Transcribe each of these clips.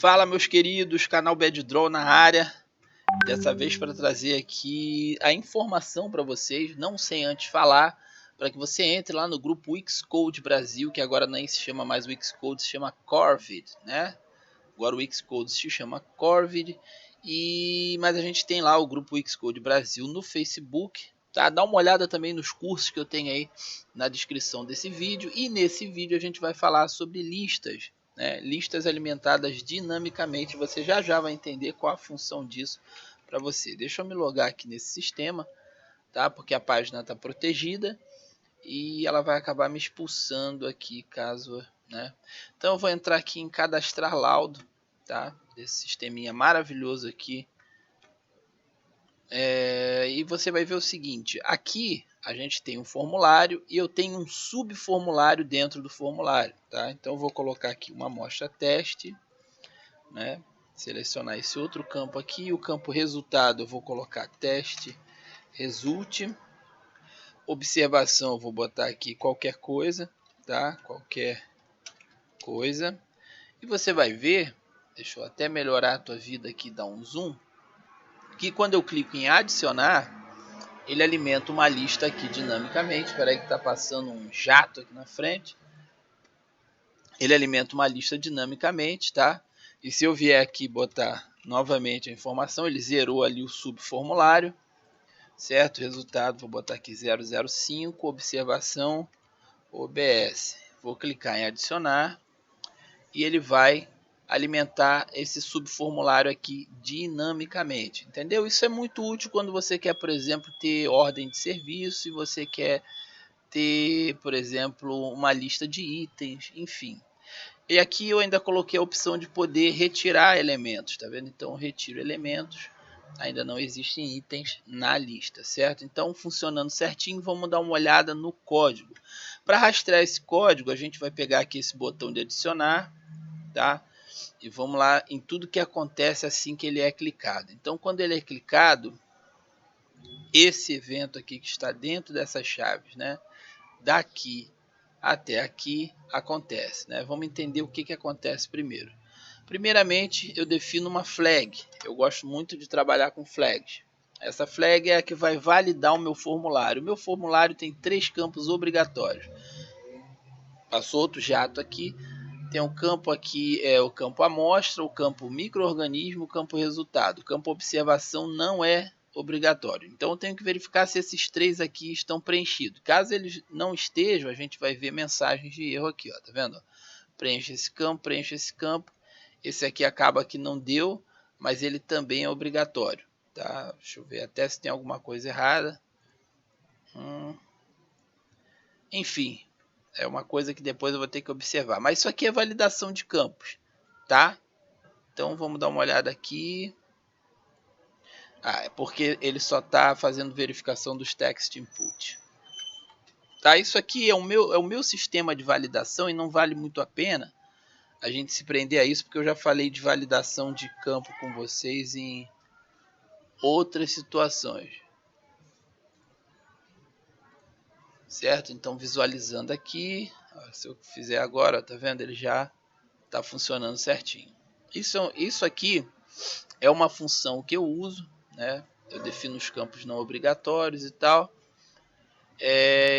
Fala, meus queridos, canal Bad Draw na área. Dessa vez para trazer aqui a informação para vocês, não sem antes falar, para que você entre lá no grupo Xcode Brasil, que agora nem se chama mais Xcode, se chama Corvid, né? Agora o Xcode se chama Corvid, mas a gente tem lá o grupo Xcode Brasil no Facebook, tá? Dá uma olhada também nos cursos que eu tenho aí na descrição desse vídeo, e nesse vídeo a gente vai falar sobre listas, né? Listas alimentadas dinamicamente. Você já vai entender qual a função disso para você. Deixa eu me logar aqui nesse sistema, tá? Porque a página está protegida e ela vai acabar me expulsando aqui caso, né? Então eu vou entrar aqui em cadastrar laudo, tá? Desse sisteminha maravilhoso aqui. E você vai ver o seguinte, aqui a gente tem um formulário e eu tenho um subformulário dentro do formulário, tá? Então eu vou colocar aqui uma amostra teste, né? Selecionar esse outro campo aqui, o campo resultado eu vou colocar teste result. Observação eu vou botar aqui qualquer coisa, tá? Qualquer coisa. E você vai ver, deixa eu até melhorar a tua vida aqui, dar um zoom, que quando eu clico em adicionar, ele alimenta uma lista aqui dinamicamente. Espera aí que está passando um jato aqui na frente. Ele alimenta uma lista dinamicamente, tá? E se eu vier aqui botar novamente a informação, ele zerou ali o subformulário, certo? Resultado, vou botar aqui 005, observação OBS. Vou clicar em adicionar e ele vai alimentar esse subformulário aqui dinamicamente, entendeu? Isso é muito útil quando você quer, por exemplo, ter ordem de serviço, e você quer ter, por exemplo, uma lista de itens, enfim. E aqui eu ainda coloquei a opção de poder retirar elementos, tá vendo? Então eu retiro elementos, ainda não existem itens na lista, certo? Então funcionando certinho, vamos dar uma olhada no código. Para rastrear esse código, a gente vai pegar aqui esse botão de adicionar, tá? E vamos lá em tudo que acontece assim que ele é clicado. Então quando ele é clicado, esse evento aqui que está dentro dessas chaves, né? Daqui até aqui acontece, né? Vamos entender o que acontece primeiro. Primeiramente, eu defino uma flag. Eu gosto muito de trabalhar com flags. Essa flag é a que vai validar o meu formulário. O meu formulário tem 3 campos obrigatórios. Passou outro jato aqui. Tem um campo aqui, o campo amostra, o campo micro-organismo, o campo resultado. O campo observação não é obrigatório. Então eu tenho que verificar se esses 3 aqui estão preenchidos. Caso eles não estejam, a gente vai ver mensagens de erro aqui, ó, tá vendo? Preenche esse campo, preenche esse campo. Esse aqui acaba que não deu, mas ele também é obrigatório, tá? Deixa eu ver até se tem alguma coisa errada. Enfim, é uma coisa que depois eu vou ter que observar. Mas isso aqui é validação de campos, tá? Então vamos dar uma olhada aqui. É porque ele só está fazendo verificação dos text input. Tá? Isso aqui é o meu sistema de validação e não vale muito a pena a gente se prender a isso, porque eu já falei de validação de campo com vocês em outras situações. Certo? Então visualizando aqui, se eu fizer agora, tá vendo? Ele já está funcionando certinho. Isso aqui é uma função que eu uso, né? Eu defino os campos não obrigatórios e tal.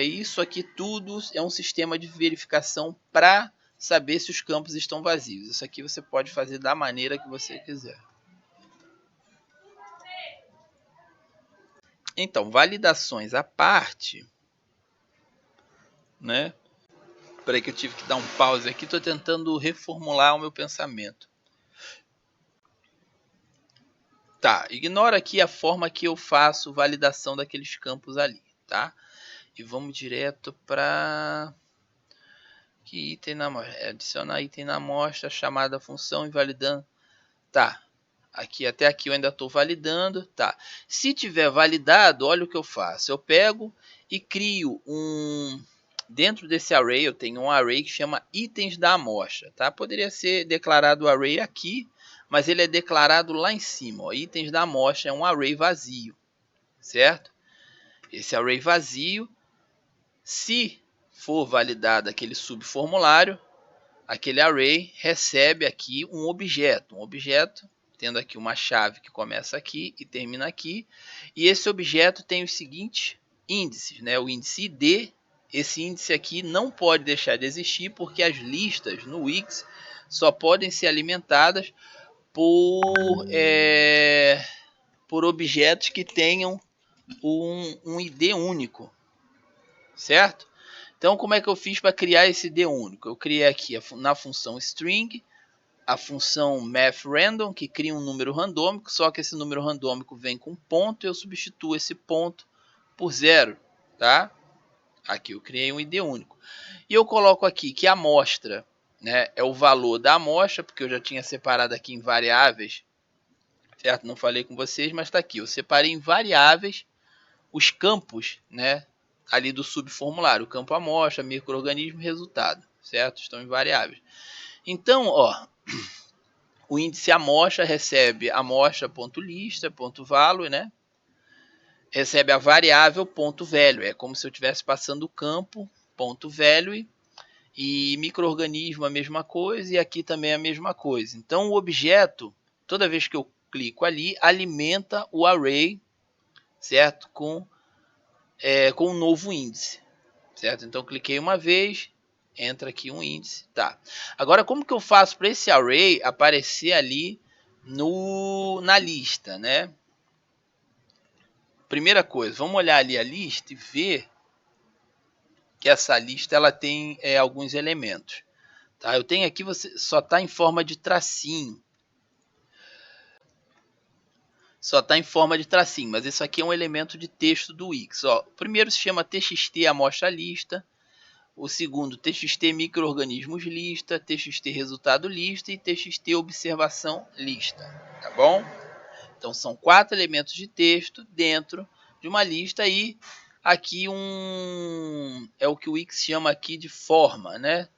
Isso aqui tudo é um sistema de verificação para saber se os campos estão vazios. Isso aqui você pode fazer da maneira que você quiser. Então, validações à parte, né? Espera aí que eu tive que dar um pause aqui, estou tentando reformular o meu pensamento. Tá, ignora aqui a forma que eu faço validação daqueles campos ali, tá? E vamos direto para que item na amostra, adicionar item na amostra, chamada função invalidando. Tá, aqui até aqui eu ainda estou validando, tá? Se tiver validado, olha o que eu faço. Eu pego e crio dentro desse array, eu tenho um array que chama itens da amostra, tá? Poderia ser declarado o array aqui, mas ele é declarado lá em cima, ó. Itens da amostra é um array vazio, certo? Esse array vazio, se for validado aquele subformulário, aquele array recebe aqui um objeto tendo aqui uma chave que começa aqui e termina aqui, e esse objeto tem os seguintes índices, né? O índice ID, esse índice aqui não pode deixar de existir, porque as listas no Wix só podem ser alimentadas por objetos que tenham um ID único, certo? Então, como é que eu fiz para criar esse ID único? Eu criei aqui na função string, a função mathRandom, que cria um número randômico, só que esse número randômico vem com ponto, e eu substituo esse ponto por 0, tá? Aqui eu criei um ID único. E eu coloco aqui que a amostra, né, é o valor da amostra, porque eu já tinha separado aqui em variáveis, certo? Não falei com vocês, mas está aqui. Eu separei em variáveis os campos, né, ali do subformulário. O campo amostra, micro-organismo, resultado, certo? Estão em variáveis. Então, ó, o índice amostra recebe amostra.lista.value, né? Recebe a variável .value. É como se eu estivesse passando o campo .value, e micro-organismo a mesma coisa, e aqui também a mesma coisa. Então, o objeto, toda vez que eu clico ali, alimenta o array, certo? Com um novo índice, certo? Então, cliquei uma vez, entra aqui um índice, tá? Agora, como que eu faço para esse array aparecer ali na lista, né? Primeira coisa, vamos olhar ali a lista e ver que essa lista ela tem alguns elementos. Tá? Eu tenho aqui, você só está em forma de tracinho. Só está em forma de tracinho, mas isso aqui é um elemento de texto do Wix. Ó, o primeiro se chama txt amostra lista, o segundo txt micro-organismos lista, txt resultado lista e txt observação lista, tá bom? Então são 4 elementos de texto dentro de uma lista, e aqui é o que o Wix chama aqui de forma, né?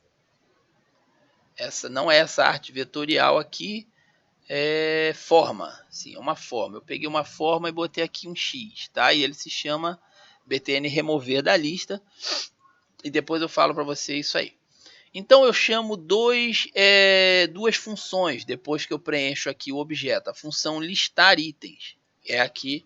Essa não é essa arte vetorial aqui, é forma, sim, é uma forma. Eu peguei uma forma e botei aqui um X, tá? E ele se chama btn remover da lista, e depois eu falo para você isso aí. Então eu chamo duas funções depois que eu preencho aqui o objeto. A função listar itens é aqui,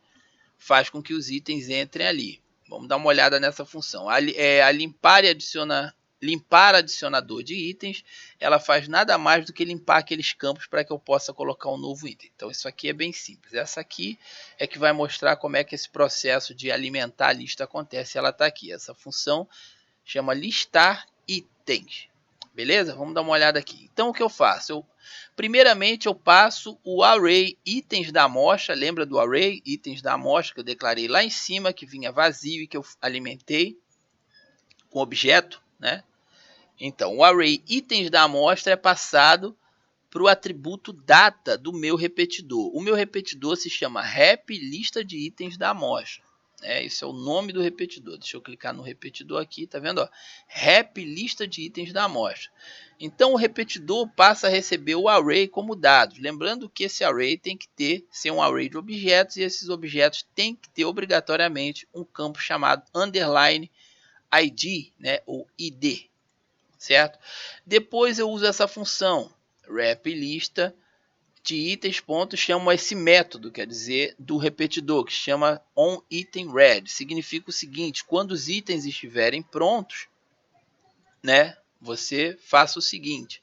faz com que os itens entrem ali. Vamos dar uma olhada nessa função. A limpar adicionador de itens, ela faz nada mais do que limpar aqueles campos para que eu possa colocar um novo item. Então isso aqui é bem simples. Essa aqui é que vai mostrar como é que esse processo de alimentar a lista acontece. Ela está aqui. Essa função chama listar itens. Beleza? Vamos dar uma olhada aqui. Então o que eu faço? Primeiramente eu passo o array itens da amostra. Lembra do array itens da amostra que eu declarei lá em cima, que vinha vazio e que eu alimentei com objeto, né? Então o array itens da amostra é passado para o atributo data do meu repetidor. O meu repetidor se chama rep lista de itens da amostra. Esse é o nome do repetidor. Deixa eu clicar no repetidor aqui, tá vendo? Ó? Rep lista de itens da amostra. Então o repetidor passa a receber o array como dados. Lembrando que esse array tem que ser um array de objetos, e esses objetos têm que ter obrigatoriamente um campo chamado underline ID, né? Ou ID, certo? Depois eu uso essa função rep lista de itens, chamo esse método, quer dizer, do repetidor, que chama onItemReady. Significa o seguinte: quando os itens estiverem prontos, né, você faça o seguinte: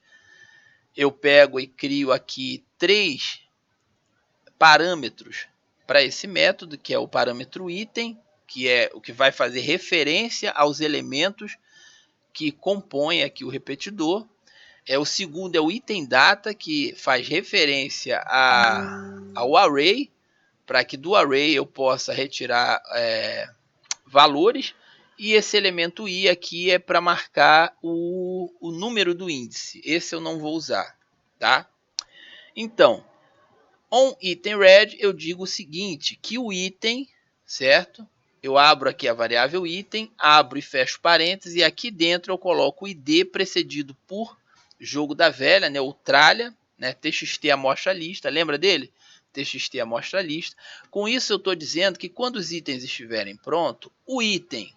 eu pego e crio aqui 3 parâmetros para esse método, que é o parâmetro item, que é o que vai fazer referência aos elementos que compõem aqui o repetidor. O segundo é o item data, que faz referência ao array, para que do array eu possa retirar valores. E esse elemento i aqui é para marcar o número do índice. Esse eu não vou usar, tá? Então, onItemReady eu digo o seguinte, que o item, certo? Eu abro aqui a variável item, abro e fecho parênteses, e aqui dentro eu coloco o id precedido por jogo da velha, né, o tralha, né, txt amostra lista, lembra dele? Txt amostra lista. Com isso eu estou dizendo que quando os itens estiverem prontos, o item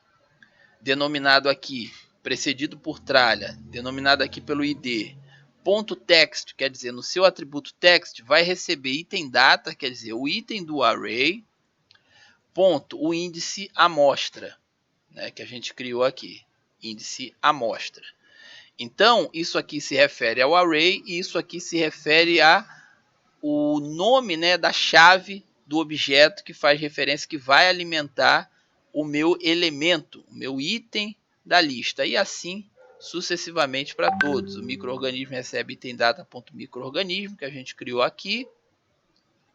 denominado aqui precedido por tralha, denominada aqui pelo ID, ponto text, quer dizer, no seu atributo text, vai receber item data, quer dizer, o item do array, ponto, o índice amostra, né, que a gente criou aqui, índice amostra. Então, isso aqui se refere ao array e isso aqui se refere a o nome, né, da chave do objeto que faz referência, que vai alimentar o meu elemento, o meu item da lista. E assim sucessivamente para todos. O micro-organismo recebe item data.microorganismo, que a gente criou aqui.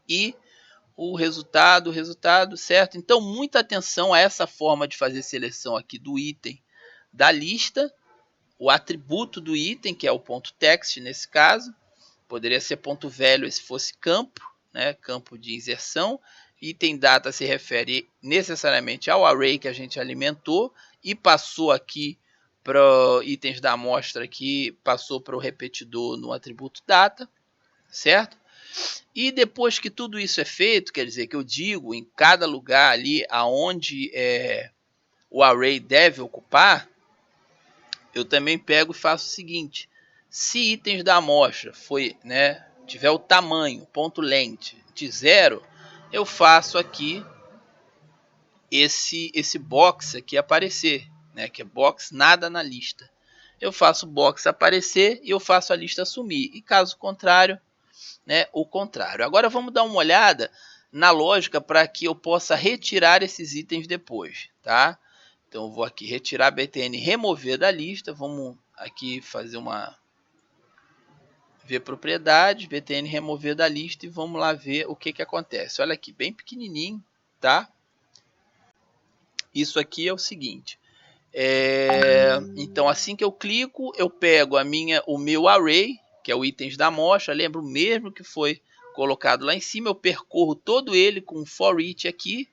E o resultado, certo? Então, muita atenção a essa forma de fazer seleção aqui do item da lista. O atributo do item, que é o ponto text nesse caso, poderia ser ponto value se fosse campo, né, campo de inserção. Item data se refere necessariamente ao array que a gente alimentou e passou aqui para itens da amostra que passou para o repetidor no atributo data, certo? E depois que tudo isso é feito, quer dizer que eu digo em cada lugar ali aonde o array deve ocupar, eu também pego e faço o seguinte: se itens da amostra tiver o tamanho, ponto length, de 0, eu faço aqui esse box aqui aparecer, né, que é box nada na lista. Eu faço o box aparecer e eu faço a lista sumir. E caso contrário, né, o contrário. Agora vamos dar uma olhada na lógica para que eu possa retirar esses itens depois, tá? Então eu vou aqui retirar btn remover da lista. Vamos aqui fazer ver propriedades, btn remover da lista e vamos lá ver o que acontece. Olha aqui, bem pequenininho, tá? Isso aqui é o seguinte. Então assim que eu clico, eu pego o meu array, que é o itens da amostra. Lembra o mesmo que foi colocado lá em cima. Eu percorro todo ele com for each aqui,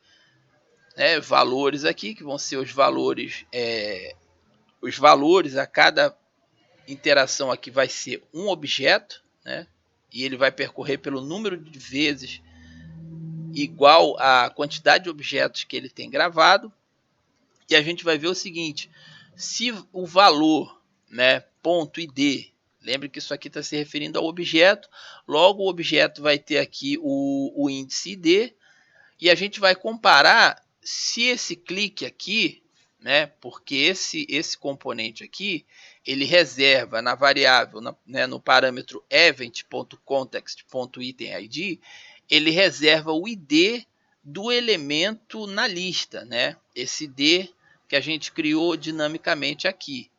né, valores aqui, que vão ser os valores a cada interação aqui vai ser um objeto, né, e ele vai percorrer pelo número de vezes igual à quantidade de objetos que ele tem gravado. E a gente vai ver o seguinte: se o valor, né, ponto id, lembre que isso aqui está se referindo ao objeto, logo o objeto vai ter aqui o índice id, e a gente vai comparar se esse clique aqui, né, porque esse componente aqui, ele reserva na variável, né, no parâmetro event.context.itemid, ele reserva o id do elemento na lista, né, esse id que a gente criou dinamicamente aqui,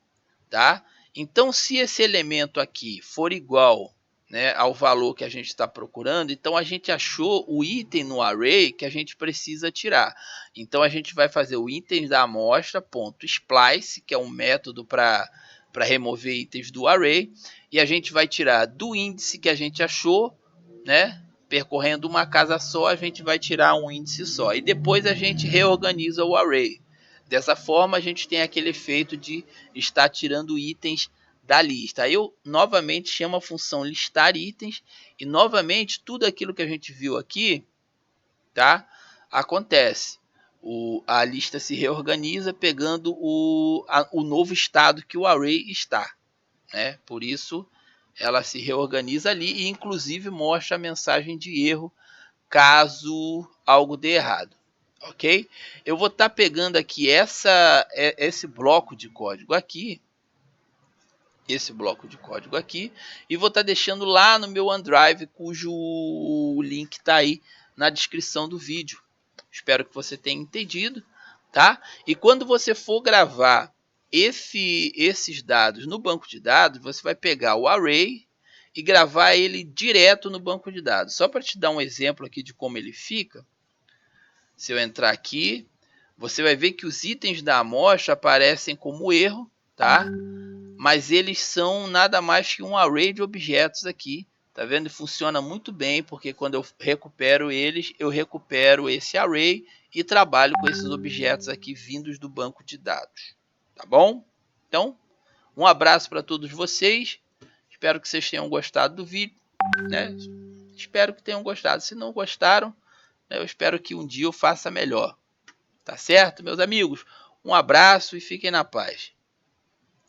tá? Então, se esse elemento aqui for igual, né, ao valor que a gente está procurando, então a gente achou o item no array que a gente precisa tirar. Então a gente vai fazer o item da amostra, ponto splice, que é um método para remover itens do array, e a gente vai tirar do índice que a gente achou, né, percorrendo uma casa só, a gente vai tirar um índice só, e depois a gente reorganiza o array. Dessa forma, a gente tem aquele efeito de estar tirando itens da lista. Aí eu novamente chamo a função listar itens e novamente tudo aquilo que a gente viu aqui, tá, acontece. A lista se reorganiza pegando o novo estado que o array está, né? Por isso ela se reorganiza ali e inclusive mostra a mensagem de erro caso algo dê errado. Ok? Eu vou estar pegando aqui esse bloco de código aqui, e vou estar deixando lá no meu OneDrive, cujo link está aí na descrição do vídeo. Espero que você tenha entendido, tá? E quando você for gravar esses dados no banco de dados, você vai pegar o array e gravar ele direto no banco de dados. Só para te dar um exemplo aqui de como ele fica. Se eu entrar aqui, você vai ver que os itens da amostra aparecem como erro, tá? Mas eles são nada mais que um array de objetos aqui, tá vendo? Funciona muito bem, porque quando eu recupero eles, eu recupero esse array e trabalho com esses objetos aqui vindos do banco de dados, tá bom? Então, um abraço para todos vocês, espero que vocês tenham gostado do vídeo, né? Espero que tenham gostado. Se não gostaram, eu espero que um dia eu faça melhor. Tá certo, meus amigos? Um abraço e fiquem na paz.